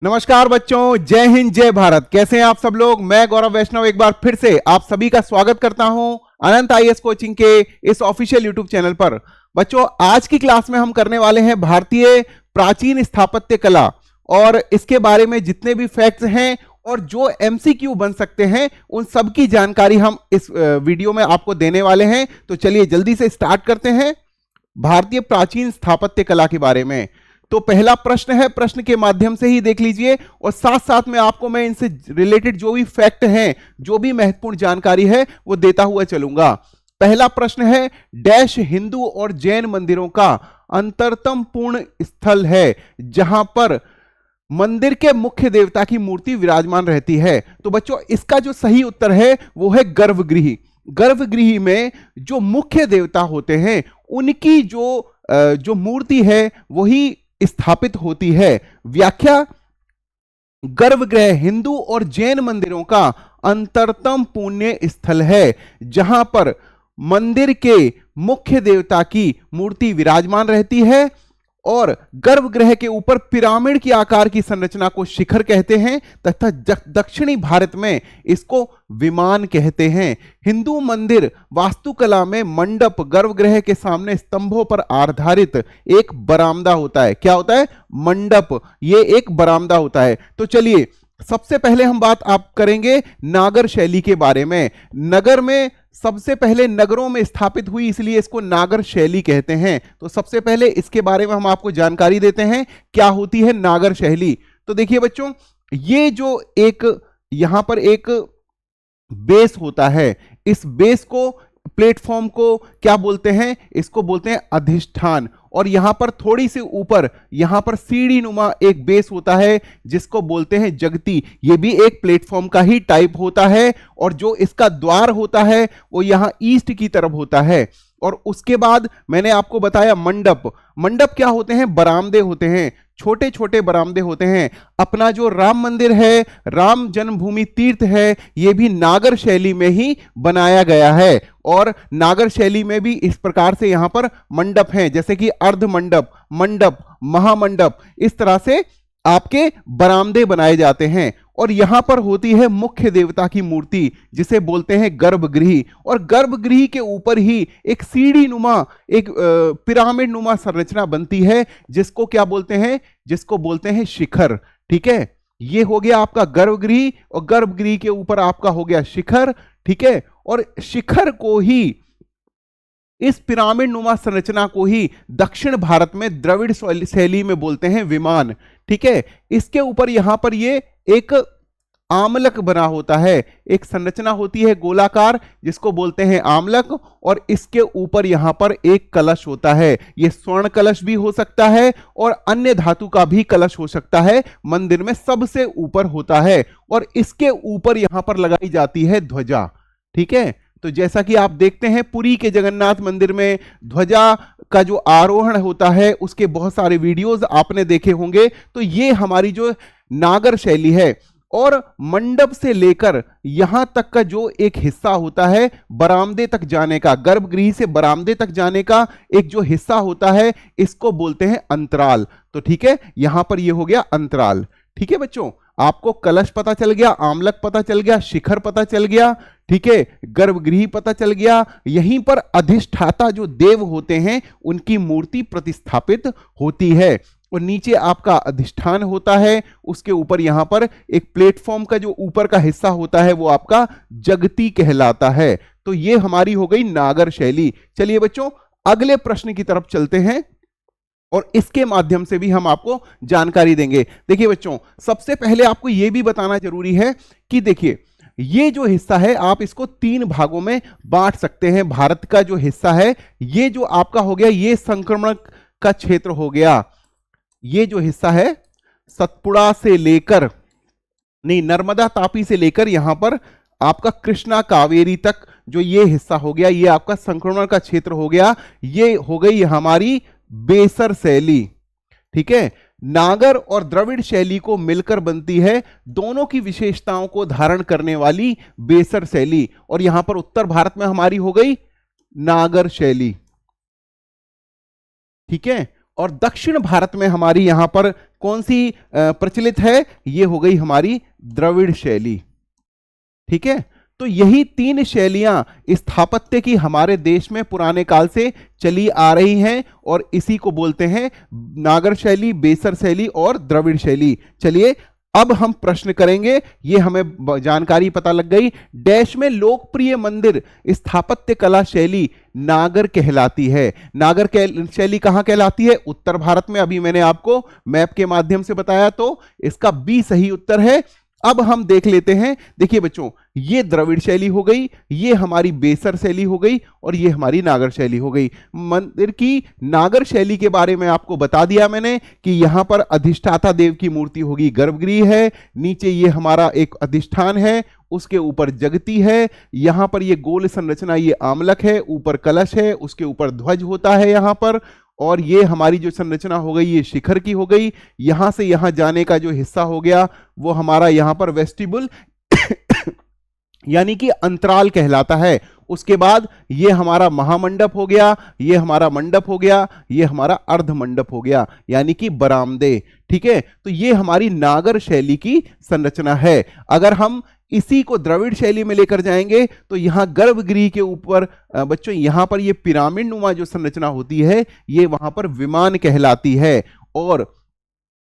नमस्कार बच्चों, जय हिंद जय भारत। कैसे हैं आप सब लोग। मैं गौरव वैष्णव एक बार फिर से आप सभी का स्वागत करता हूं अनंत आईएएस कोचिंग के इस ऑफिशियल यूट्यूब चैनल पर। बच्चों, आज की क्लास में हम करने वाले हैं भारतीय प्राचीन स्थापत्य कला और इसके बारे में जितने भी फैक्ट्स हैं और जो एमसीक्यू बन सकते हैं उन सब की जानकारी हम इस वीडियो में आपको देने वाले हैं। तो चलिए जल्दी से स्टार्ट करते हैं भारतीय प्राचीन स्थापत्य कला के बारे में। तो पहला प्रश्न है, प्रश्न के माध्यम से ही देख लीजिए और साथ साथ में आपको मैं इनसे रिलेटेड जो भी फैक्ट हैं, जो भी महत्वपूर्ण जानकारी है वो देता हुआ चलूंगा। पहला प्रश्न है, डैश हिंदू और जैन मंदिरों का अंतरतम पूर्ण स्थल है जहां पर मंदिर के मुख्य देवता की मूर्ति विराजमान रहती है। तो बच्चों, इसका जो सही उत्तर है वो है गर्भगृह। गर्भगृह में जो मुख्य देवता होते हैं उनकी जो मूर्ति है वही स्थापित होती है। व्याख्या, गर्भगृह हिंदू और जैन मंदिरों का अंतरतम पुण्य स्थल है जहां पर मंदिर के मुख्य देवता की मूर्ति विराजमान रहती है और गर्भगृह के ऊपर पिरामिड की आकार की संरचना को शिखर कहते हैं तथा दक्षिणी भारत में इसको विमान कहते हैं। हिंदू मंदिर वास्तुकला में मंडप गर्भगृह के सामने स्तंभों पर आधारित एक बरामदा होता है। क्या होता है? मंडप, ये एक बरामदा होता है। तो चलिए सबसे पहले हम बात आप करेंगे नागर शैली के बारे में। नगर में सबसे पहले नगरों में स्थापित हुई इसलिए इसको नागर शैली कहते हैं। तो सबसे पहले इसके बारे में हम आपको जानकारी देते हैं क्या होती है नागर शैली। तो देखिए बच्चों, ये जो एक यहां पर एक बेस होता है, इस बेस को, प्लेटफॉर्म को क्या बोलते हैं? इसको बोलते हैं अधिष्ठान। और यहां पर थोड़ी सी ऊपर यहां पर सीढ़ी नुमा एक बेस होता है जिसको बोलते हैं जगती। ये भी एक प्लेटफॉर्म का ही टाइप होता है और जो इसका द्वार होता है वो यहां ईस्ट की तरफ होता है। और उसके बाद मैंने आपको बताया मंडप। मंडप क्या होते हैं? बरामदे होते हैं, छोटे छोटे बरामदे होते हैं। अपना जो राम मंदिर है, राम जन्मभूमि तीर्थ है, यह भी नागर शैली में ही बनाया गया है। और नागर शैली में भी इस प्रकार से यहां पर मंडप हैं, जैसे कि अर्ध मंडप, मंडप, महामंडप, इस तरह से आपके बरामदे बनाए जाते हैं। और यहां पर होती है मुख्य देवता की मूर्ति जिसे बोलते हैं गर्भगृह। और गर्भगृह के ऊपर ही एक सीढ़ी नुमा, एक पिरामिड नुमा संरचना बनती है जिसको क्या बोलते हैं? जिसको बोलते हैं शिखर। ठीक है, ये हो गया आपका गर्भगृह और गर्भगृह के ऊपर आपका हो गया शिखर। ठीक है, और शिखर को ही, इस पिरामिड नुमा संरचना को ही दक्षिण भारत में द्रविड़ शैली में बोलते हैं विमान। ठीक है, इसके ऊपर यहां पर ये एक आमलक बना होता है, एक संरचना होती है गोलाकार जिसको बोलते हैं आमलक। और इसके ऊपर यहां पर एक कलश होता है, यह स्वर्ण कलश भी हो सकता है और अन्य धातु का भी कलश हो सकता है। मंदिर में सबसे ऊपर होता है और इसके ऊपर यहां पर लगाई जाती है ध्वजा। ठीक है, तो जैसा कि आप देखते हैं पुरी के जगन्नाथ मंदिर में ध्वजा का जो आरोहण होता है उसके बहुत सारे वीडियोस आपने देखे होंगे। तो ये हमारी जो नागर शैली है। और मंडप से लेकर यहां तक का जो एक हिस्सा होता है बरामदे तक जाने का, गर्भगृह से बरामदे तक जाने का एक जो हिस्सा होता है इसको बोलते हैं अंतराल। तो ठीक है, यहां पर ये हो गया अंतराल। ठीक है बच्चों, आपको कलश पता चल गया, आमलक पता चल गया, शिखर पता चल गया। ठीक है, गर्भगृह पता चल गया। यहीं पर अधिष्ठाता जो देव होते हैं उनकी मूर्ति प्रतिस्थापित होती है और नीचे आपका अधिष्ठान होता है। उसके ऊपर यहां पर एक प्लेटफॉर्म का जो ऊपर का हिस्सा होता है वो आपका जगती कहलाता है। तो ये हमारी हो गई नागर शैली। चलिए बच्चों, अगले प्रश्न की तरफ चलते हैं और इसके माध्यम से भी हम आपको जानकारी देंगे। देखिए बच्चों, सबसे पहले आपको यह भी बताना जरूरी है कि देखिए ये जो हिस्सा है आप इसको 3 भागों में बांट सकते हैं। भारत का जो हिस्सा है ये जो आपका हो गया, ये संक्रमण का क्षेत्र हो गया। ये जो हिस्सा है सतपुड़ा से लेकर, नहीं, नर्मदा तापी से लेकर यहां पर आपका कृष्णा कावेरी तक जो ये हिस्सा हो गया, ये आपका संक्रमण का क्षेत्र हो गया। ये हो गई हमारी बेसर शैली। ठीक है, नागर और द्रविड़ शैली को मिलकर बनती है दोनों की विशेषताओं को धारण करने वाली बेसर शैली। और यहां पर उत्तर भारत में हमारी हो गई नागर शैली। ठीक है, और दक्षिण भारत में हमारी यहां पर कौन सी प्रचलित है, ये हो गई हमारी द्रविड़ शैली। ठीक है, तो यही तीन शैलियां स्थापत्य की हमारे देश में पुराने काल से चली आ रही हैं और इसी को बोलते हैं नागर शैली, बेसर शैली और द्रविड़ शैली। चलिए अब हम प्रश्न करेंगे, ये हमें जानकारी पता लग गई। डैश में लोकप्रिय मंदिर स्थापत्य कला शैली नागर कहलाती है। नागर शैली कहां कहलाती है? उत्तर भारत में। अभी मैंने आपको मैप के माध्यम से बताया, तो इसका बी सही उत्तर है। अब हम देख लेते हैं, देखिए बच्चों, ये द्रविड़ शैली हो गई, ये हमारी बेसर शैली हो गई और ये हमारी नागर शैली हो गई। मंदिर की नागर शैली के बारे में आपको बता दिया मैंने कि यहां पर अधिष्ठाता देव की मूर्ति होगी, गर्भगृह है, नीचे ये हमारा एक अधिष्ठान है, उसके ऊपर जगती है, यहां पर ये गोल संरचना ये आमलक है, ऊपर कलश है, उसके ऊपर ध्वज होता है यहां पर, और ये हमारी जो संरचना हो गई ये शिखर की हो गई। यहां से यहां जाने का जो हिस्सा हो गया वो हमारा यहां पर वेस्टिबुल यानी कि अंतराल कहलाता है। उसके बाद ये हमारा महामंडप हो गया, ये हमारा मंडप हो गया, ये हमारा अर्ध मंडप हो गया यानी कि बरामदे। ठीक है, तो ये हमारी नागर शैली की संरचना है। अगर हम इसी को द्रविड़ शैली में लेकर जाएंगे तो यहां गर्भगृह के ऊपर बच्चों यहां पर ये पिरामिड नुमा जो संरचना होती है ये वहां पर विमान कहलाती है, और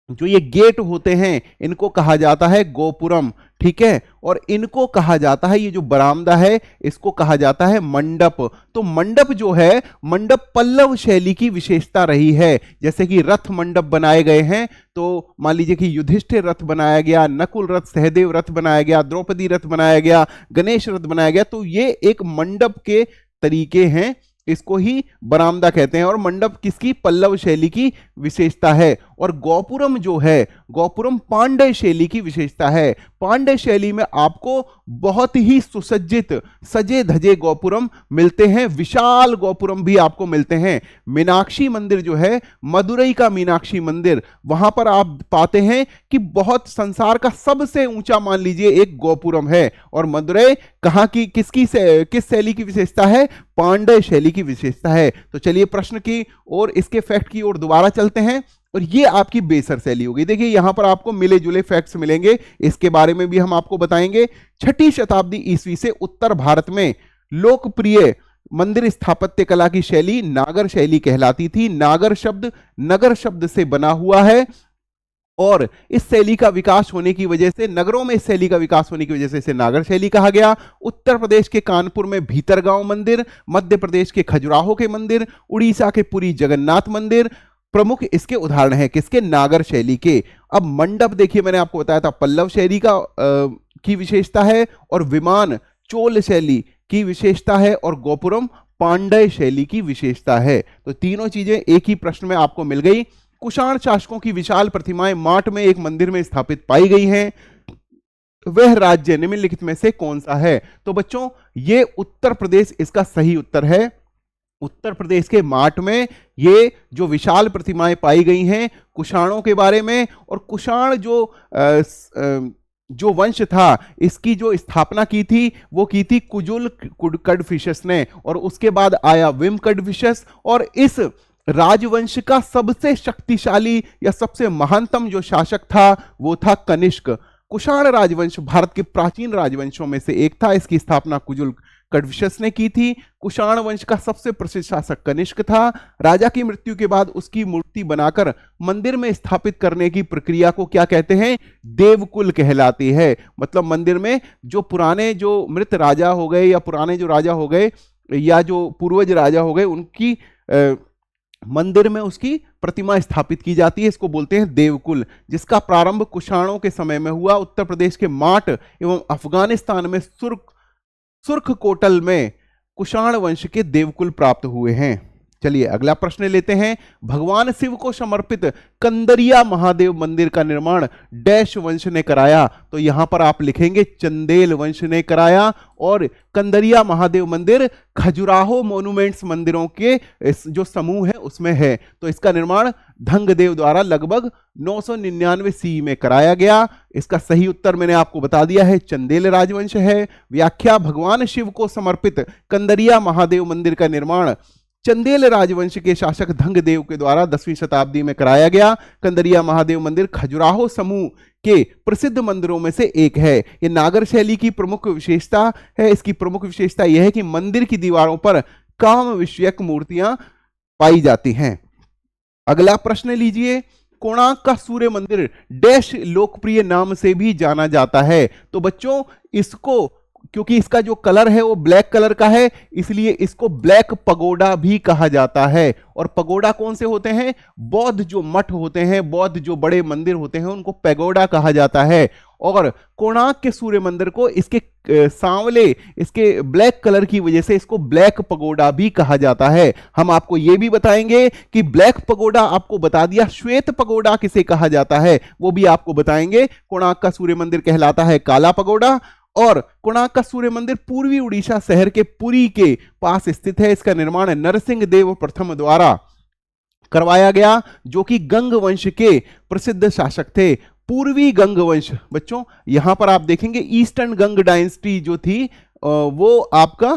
जो ये गेट होते हैं इनको कहा जाता है गोपुरम। ठीक है, और इनको कहा जाता है, ये जो बरामदा है इसको कहा जाता है मंडप। तो मंडप जो है, मंडप पल्लव शैली की विशेषता रही है। जैसे कि रथ मंडप बनाए गए हैं, तो मान लीजिए कि युधिष्ठिर रथ बनाया गया, नकुल रथ, सहदेव रथ बनाया गया, द्रौपदी रथ बनाया गया, गणेश रथ बनाया गया, तो ये एक मंडप के तरीके हैं, इसको ही बरामदा कहते हैं। और मंडप किसकी? पल्लव शैली की विशेषता है। और गोपुरम जो है, गोपुरम पांड्य शैली की विशेषता है। पांड्य शैली में आपको बहुत ही सुसज्जित सजे धजे गोपुरम मिलते हैं, विशाल गोपुरम भी आपको मिलते हैं। मीनाक्षी मंदिर जो है, मदुरई का मीनाक्षी मंदिर, वहां पर आप पाते हैं कि बहुत संसार का सबसे ऊंचा मान लीजिए एक गोपुरम है। और मदुरई कहां की, किस शैली की विशेषता है? पांड्य शैली की विशेषता है। तो चलिए प्रश्न की और इसके फैक्ट की ओर दोबारा चलते हैं, और ये आपकी बेसर शैली होगी। देखिए यहां पर आपको मिले जुले फैक्ट्स मिलेंगे, इसके बारे में भी हम आपको बताएंगे। 6ठी शताब्दी ईस्वी से उत्तर भारत में लोकप्रिय मंदिर स्थापत्य कला की शैली नागर शैली कहलाती थी। नागर शब्द नगर शब्द से बना हुआ है, और इस शैली का विकास होने की वजह से, नगरों में इस शैली का विकास होने की वजह से इसे नागर शैली कहा गया। उत्तर प्रदेश के कानपुर में भीतरगांव मंदिर, मध्य प्रदेश के खजुराहो के मंदिर, उड़ीसा के पुरी जगन्नाथ मंदिर प्रमुख इसके उदाहरण हैं, किसके? नागर शैली के। अब मंडप देखिए, मैंने आपको बताया था पल्लव शैली का की विशेषता है, और विमान चोल शैली की विशेषता है, और गोपुरम पांड्य शैली की विशेषता है। तो तीनों चीजें एक ही प्रश्न में आपको मिल गई। कुषाण शासकों की विशाल प्रतिमाएं माट में एक मंदिर में स्थापित पाई गई हैं, वह राज्य निम्नलिखित में से कौन सा है? तो बच्चों ये उत्तर प्रदेश इसका सही उत्तर है। उत्तर प्रदेश के माट में ये जो विशाल प्रतिमाएं पाई गई हैं कुषाणों के बारे में, और कुषाण जो वंश था इसकी जो स्थापना की थी वो की थी कुजुल कड़फिशस ने, और उसके बाद आया विम कड़फिशस, और इस राजवंश का सबसे शक्तिशाली या सबसे महानतम जो शासक था वो था कनिष्क। कुषाण राजवंश भारत के प्राचीन राजवंशों में से एक था, इसकी स्थापना कुजुल कड़फिशस ने की थी। कुषाण वंश का सबसे प्रसिद्ध शासक कनिष्क था। राजा की मृत्यु के बाद उसकी मूर्ति बनाकर मंदिर में स्थापित करने की प्रक्रिया को क्या कहते हैं? देवकुल कहलाती है। मतलब मंदिर में जो पुराने जो मृत राजा हो गए, या पुराने जो राजा हो गए, या जो पूर्वज राजा हो गए, उनकी मंदिर में उसकी प्रतिमा स्थापित की जाती है, इसको बोलते हैं देवकुल, जिसका प्रारंभ कुषाणों के समय में हुआ। उत्तर प्रदेश के माट एवं अफगानिस्तान में सुर्खकोटल में कुषाण वंश के देवकुल प्राप्त हुए हैं। चलिए अगला प्रश्न लेते हैं। भगवान शिव को समर्पित कंदरिया महादेव मंदिर का निर्माण डैश वंश ने कराया? तो यहां पर आप लिखेंगे चंदेल वंश ने कराया, और कंदरिया महादेव मंदिर खजुराहो मोन्यूमेंट्स मंदिरों के जो समूह है उसमें है। तो इसका निर्माण धंगदेव द्वारा लगभग 999 सी में कराया गया। इसका सही उत्तर मैंने आपको बता दिया है, चंदेल राजवंश है। व्याख्या: भगवान शिव को समर्पित कंदरिया महादेव मंदिर का निर्माण चंदेल राजवंश के शासक धंगदेव के द्वारा 10वीं शताब्दी में कराया गया। कंदरिया महादेव मंदिर खजुराहो समूह के प्रसिद्ध मंदिरों में से एक है। ये नागर शैली की प्रमुख विशेषता है। इसकी प्रमुख विशेषता यह है कि मंदिर की दीवारों पर काम विषयक मूर्तियां पाई जाती हैं। अगला प्रश्न लीजिए, कोणार्क का सूर्य मंदिर डैश लोकप्रिय नाम से भी जाना जाता है। तो बच्चों इसको, क्योंकि इसका जो कलर है वो ब्लैक कलर का है, इसलिए इसको ब्लैक पगोडा भी कहा जाता है। और पगोडा कौन से होते हैं? बौद्ध जो मठ होते हैं, बौद्ध जो बड़े मंदिर होते हैं, उनको पैगोडा कहा जाता है। और कोणार्क के सूर्य मंदिर को इसके सांवले, इसके ब्लैक कलर की वजह से इसको ब्लैक पगोडा भी कहा जाता है। हम आपको यह भी बताएंगे कि ब्लैक पगोडा आपको बता दिया, श्वेत पगोडा किसे कहा जाता है वो भी आपको बताएंगे। कोणार्क का सूर्य मंदिर कहलाता है काला पगोडा। और कोणार्क का सूर्य मंदिर पूर्वी उड़ीसा शहर के पुरी के पास स्थित है। इसका निर्माण नरसिंह देव प्रथम द्वारा करवाया गया, जो कि गंग वंश के प्रसिद्ध शासक थे। पूर्वी गंग वंश, बच्चों यहां पर आप देखेंगे ईस्टर्न गंग डायनेस्टी जो थी वो आपका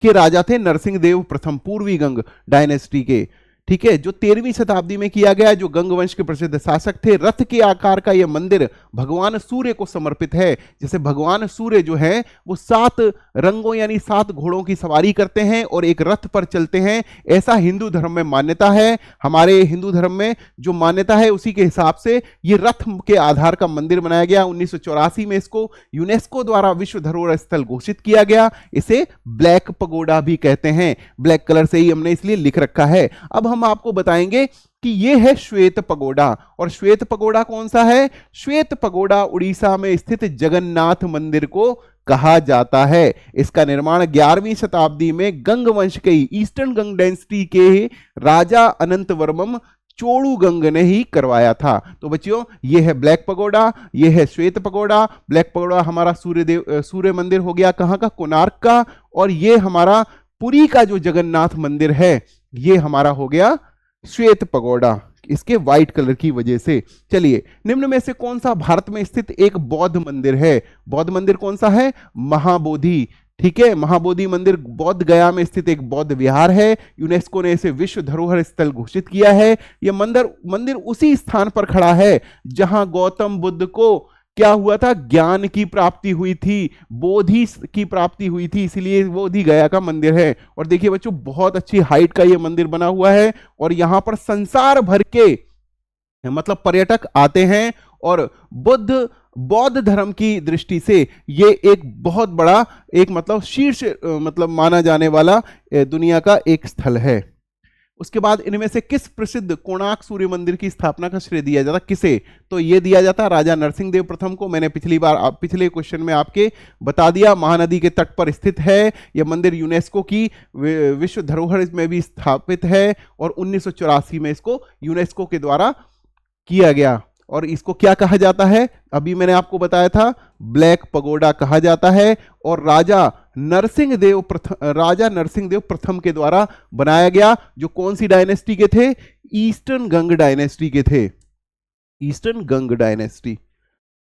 के राजा थे नरसिंह देव प्रथम, पूर्वी गंग डायनेस्टी के। ठीक है, जो 13वीं शताब्दी में किया गया, जो गंग वंश के प्रसिद्ध शासक थे। रथ के आकार का यह मंदिर भगवान सूर्य को समर्पित है। जैसे भगवान सूर्य जो है वो 7 रंगों यानी 7 घोड़ों की सवारी करते हैं और एक रथ पर चलते हैं, ऐसा हिंदू धर्म में मान्यता है। हमारे हिंदू धर्म में जो मान्यता है उसी के हिसाब से ये रथ के आधार का मंदिर बनाया गया। 1984 में इसको यूनेस्को द्वारा विश्व धरोहर स्थल घोषित किया गया। इसे ब्लैक पगोडा भी कहते हैं, ब्लैक कलर से ही हमने इसलिए लिख रखा है। अब हम आपको बताएंगे कि यह है श्वेत पगोडा। और श्वेत पगोडा कौन सा है? श्वेत पगोडा उड़ीसा में स्थित जगन्नाथ मंदिर को कहा जाता है। इसका निर्माण 11वीं शताब्दी में गंग वंश के ईस्टर्न गंग डायनेस्टी के राजा अनंत वर्मम चोड़ू गंग ने ही करवाया था। तो बच्चों ये है ब्लैक पगोडा, ये है श्वेत पगोडा। ब्लैक पगोडा हमारा सूर्य मंदिर हो गया कहां का? कोणार्क का। और ये हमारा पुरी का जो जगन्नाथ मंदिर है ये हमारा हो गया श्वेत पगोडा, इसके व्हाइट कलर की वजह से। चलिए, निम्न में से कौन सा भारत में स्थित एक बौद्ध मंदिर है? बौद्ध मंदिर कौन सा है? महाबोधि। ठीक है, महाबोधि मंदिर बोध गया में स्थित एक बौद्ध विहार है। यूनेस्को ने इसे विश्व धरोहर स्थल घोषित किया है। यह मंदिर उसी स्थान पर खड़ा है जहां गौतम बुद्ध को क्या हुआ था? ज्ञान की प्राप्ति हुई थी, बोधि की प्राप्ति हुई थी, इसलिए बोधि गया का मंदिर है। और देखिए बच्चों बहुत अच्छी हाइट का यह मंदिर बना हुआ है और यहां पर संसार भर के मतलब पर्यटक आते हैं। और बौद्ध धर्म की दृष्टि से ये एक बहुत बड़ा एक मतलब शीर्ष मतलब माना जाने वाला दुनिया का एक स्थल है। उसके बाद इनमें से किस प्रसिद्ध कोणार्क सूर्य मंदिर की स्थापना का श्रेय दिया जाता? किसे? तो यह दिया जाता राजा नरसिंह देव प्रथम को। मैंने पिछले क्वेश्चन में आपके बता दिया, महानदी के तट पर स्थित है। यह मंदिर यूनेस्को की विश्व धरोहर में भी स्थापित है और 1984 में इसको यूनेस्को के द्वारा किया गया। और इसको क्या कहा जाता है? अभी मैंने आपको बताया था ब्लैक पगोडा कहा जाता है। और राजा नरसिंह देव प्रथम के द्वारा बनाया गया, जो कौन सी डायनेस्टी के थे? ईस्टर्न गंग डायनेस्टी के थे, ईस्टर्न गंग डायनेस्टी।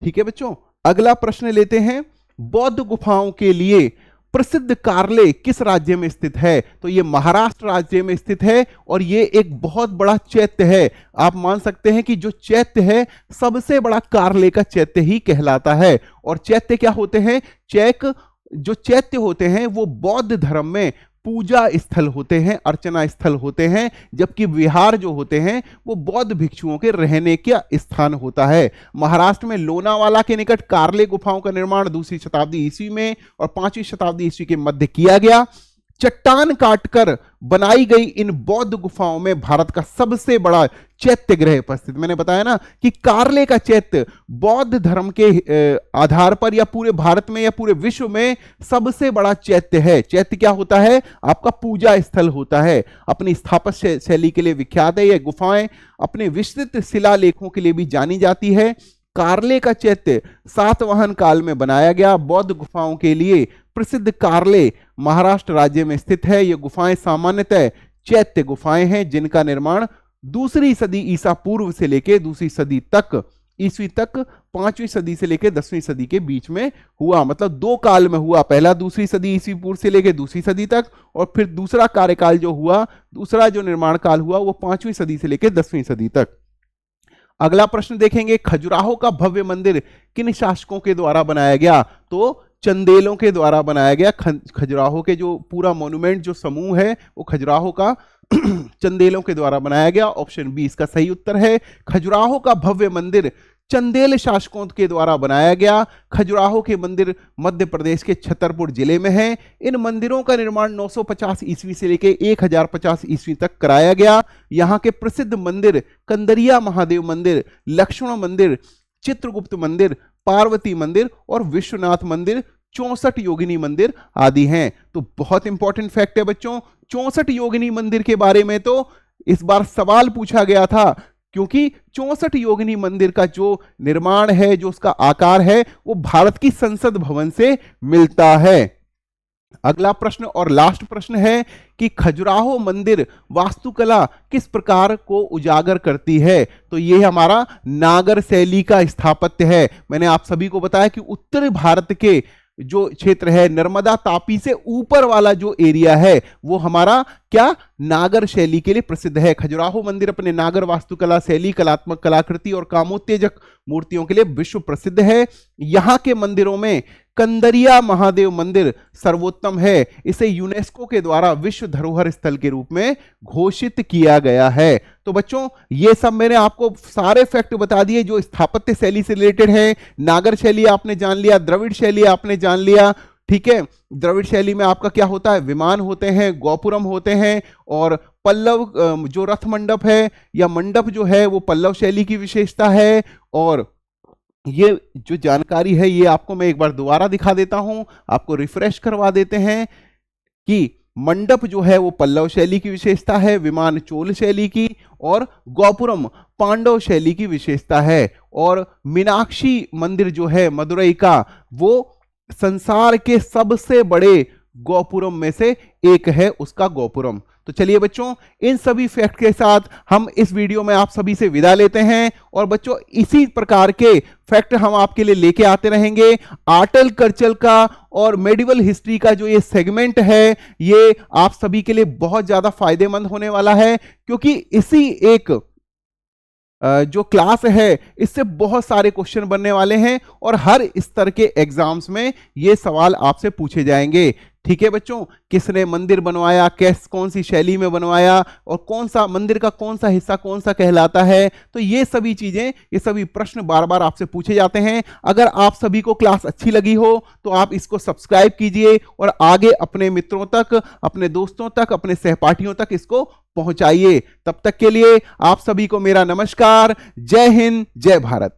ठीक है बच्चों, अगला प्रश्न लेते हैं। बौद्ध गुफाओं के लिए प्रसिद्ध कार्ले किस राज्य में स्थित है? तो ये महाराष्ट्र राज्य में स्थित है और ये एक बहुत बड़ा चैत्य है। आप मान सकते हैं कि जो चैत्य है सबसे बड़ा कार्ले का चैत्य ही कहलाता है। और चैत्य क्या होते हैं? जो चैत्य होते हैं वो बौद्ध धर्म में पूजा स्थल होते हैं, अर्चना स्थल होते हैं, जबकि विहार जो होते हैं वो बौद्ध भिक्षुओं के रहने का स्थान होता है। महाराष्ट्र में लोनावाला के निकट कार्ले गुफाओं का निर्माण 2वीं शताब्दी ईस्वी में और 5वीं शताब्दी ईस्वी के मध्य किया गया। चट्टान काटकर बनाई गई इन बौद्ध गुफाओं में भारत का सबसे बड़ा चैत्य गृह उपस्थित। मैंने बताया ना कि कार्ले का चैत्य बौद्ध धर्म के आधार पर या पूरे भारत में या पूरे विश्व में सबसे बड़ा चैत्य है। चैत्य क्या होता है? आपका पूजा स्थल होता है। अपनी स्थापत्य शैली के लिए विख्यात है। यह गुफाएं अपने विस्तृत शिलालेखों के लिए भी जानी जाती है। कार्ले का चैत्य सातवाहन काल में बनाया गया। बौद्ध गुफाओं के लिए प्रसिद्ध कार्ले महाराष्ट्र राज्य में स्थित है। ये गुफाएं सामान्यतः चैत्य गुफाएं हैं जिनका निर्माण 2री सदी ईसा पूर्व से लेकर 2री सदी तक ईस्वी तक 5वीं सदी से लेकर 10वीं सदी के बीच में हुआ, मतलब 2 काल में हुआ। पहला दूसरी सदी ईस्वी पूर्व से लेकर दूसरी सदी तक, और फिर दूसरा कार्यकाल जो हुआ, दूसरा जो निर्माण काल हुआ वो 5वीं सदी से लेकर 10वीं सदी तक। अगला प्रश्न देखेंगे, खजुराहो का भव्य मंदिर किन शासकों के द्वारा बनाया गया? तो चंदेलों के द्वारा बनाया गया। खजुराहो के जो पूरा मॉन्यूमेंट जो समूह है वो खजुराहो का चंदेलों के द्वारा बनाया गया। ऑप्शन बी इसका सही उत्तर है। खजुराहो का भव्य मंदिर चंदेल शासकों के द्वारा बनाया गया। खजुराहो के मंदिर मध्य प्रदेश के छतरपुर जिले में है। इन मंदिरों का निर्माण 950 ईस्वी से लेकर 1050 ईस्वी तक कराया गया। यहाँ के प्रसिद्ध मंदिर कंदरिया महादेव मंदिर, लक्ष्मण मंदिर, चित्रगुप्त मंदिर, पार्वती मंदिर और विश्वनाथ मंदिर, 64 योगिनी मंदिर आदि हैं। तो बहुत इंपॉर्टेंट फैक्ट है बच्चों, 64 योगिनी मंदिर के बारे में तो इस बार सवाल पूछा गया था, क्योंकि 64 योगिनी मंदिर का जो निर्माण है, जो उसका आकार है, वो भारत की संसद भवन से मिलता है। अगला प्रश्न और लास्ट प्रश्न है कि खजुराहो मंदिर वास्तुकला किस प्रकार को उजागर करती है? तो ये हमारा नागर शैली का स्थापत्य है। मैंने आप सभी को बताया कि उत्तर भारत के जो क्षेत्र है, नर्मदा तापी से ऊपर वाला जो एरिया है, वो हमारा क्या नागर शैली के लिए प्रसिद्ध है। खजुराहो मंदिर अपने नागर वास्तुकला शैली, कलात्मक कलाकृति और कामोत्तेजक मूर्तियों के लिए विश्व प्रसिद्ध है। यहाँ के मंदिरों में कंदरिया महादेव मंदिर सर्वोत्तम है। इसे यूनेस्को के द्वारा विश्व धरोहर स्थल के रूप में घोषित किया गया है। तो बच्चों ये सब मैंने आपको सारे फैक्ट बता दिए जो स्थापत्य शैली से रिलेटेड है। नागर शैली आपने जान लिया, द्रविड़ शैली आपने जान लिया, ठीक है। द्रविड़ शैली में आपका क्या होता है, विमान होते हैं, गोपुरम होते हैं, और पल्लव जो रथ मंडप है या मंडप जो है वो पल्लव शैली की विशेषता है। और ये जो जानकारी है ये आपको मैं एक बार दोबारा दिखा देता हूं, आपको रिफ्रेश करवा देते हैं कि मंडप जो है वो पल्लव शैली की विशेषता है, विमान चोल शैली की, और गोपुरम पांडव शैली की विशेषता है। और मीनाक्षी मंदिर जो है मदुरई का, वो संसार के सबसे बड़े गोपुरम में से एक है, उसका गोपुरम। तो चलिए बच्चों, इन सभी फैक्ट के साथ हम इस वीडियो में आप सभी से विदा लेते हैं। और बच्चों इसी प्रकार के फैक्ट हम आपके लिए लेके आते रहेंगे। आर्टल कल्चर का और मेडिवल हिस्ट्री का जो ये सेगमेंट है, ये आप सभी के लिए बहुत ज्यादा फायदेमंद होने वाला है, क्योंकि इसी एक जो क्लास है इससे बहुत सारे क्वेश्चन बनने वाले हैं और हर स्तर के एग्जाम्स में ये सवाल आपसे पूछे जाएंगे। ठीक है बच्चों, किसने मंदिर बनवाया, कौन सी शैली में बनवाया, और कौन सा मंदिर का कौन सा हिस्सा कौन सा कहलाता है, तो ये सभी चीजें, ये सभी प्रश्न बार बार आपसे पूछे जाते हैं। अगर आप सभी को क्लास अच्छी लगी हो तो आप इसको सब्सक्राइब कीजिए और आगे अपने मित्रों तक, अपने दोस्तों तक, अपने सहपाठियों तक इसको पहुंचाइए। तब तक के लिए आप सभी को मेरा नमस्कार। जय हिंद, जय भारत।